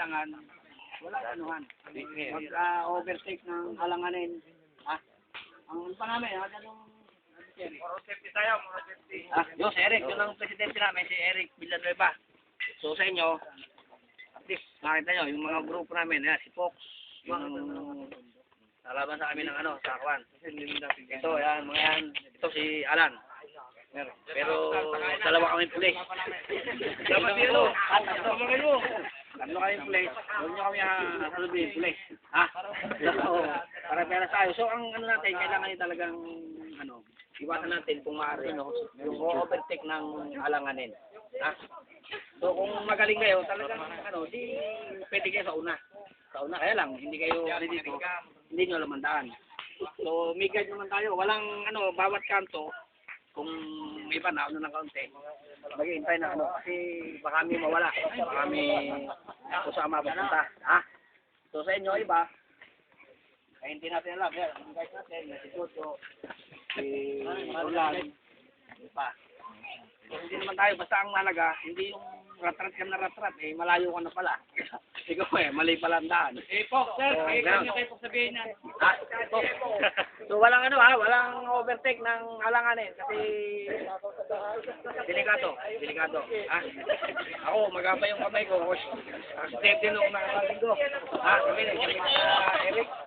kailangan, wala anuhan. Mag-overtake ng alanganin. Ang pa namin, anong safety tayo, safety. Yung si Eric, yun ang presidente namin, si Eric Villanueva. So sa inyo, at least nakita nyo, yung mga grupo namin, si Fox, yung nalaban sa kami ng sa Kwan. Ito, yan, mga yan. Ito si Alan. Pero dalawa kami pulis. Dapat dito. Tatlo kami pulis. Huwag nyo kami hasalubihin pulis. Para tayo. So ang natin, kailangan talagang iwasan natin kung maaari yung overtake ng alanganin. So kung magaling kayo, talagang di pwede kayo sa una. Sa una kaya lang, hindi kayo dito, hindi nyo lamandaan. So may guide naman tayo. Walang bawat kanto. Kung may iba na ng kaunti, maghihintay na kasi baka may mawala, baka may kusama papunta. So sa inyo iba, kaya hindi natin alam, ang guys natin, si Tuto, si Ulan, pa. So hindi naman tayo, basta ang malaga, hindi yung ratrat ka na ratrat, malayo ka na pala. Ikaw mali pala ang daan. Fox, sir, kaya nyo kayo sabihin yan. So walang walang overtake ng alanganin kasi delikado. Ako, magapa yung kamay ko. Step din ako nakasaling ko. Sabi na, Eric.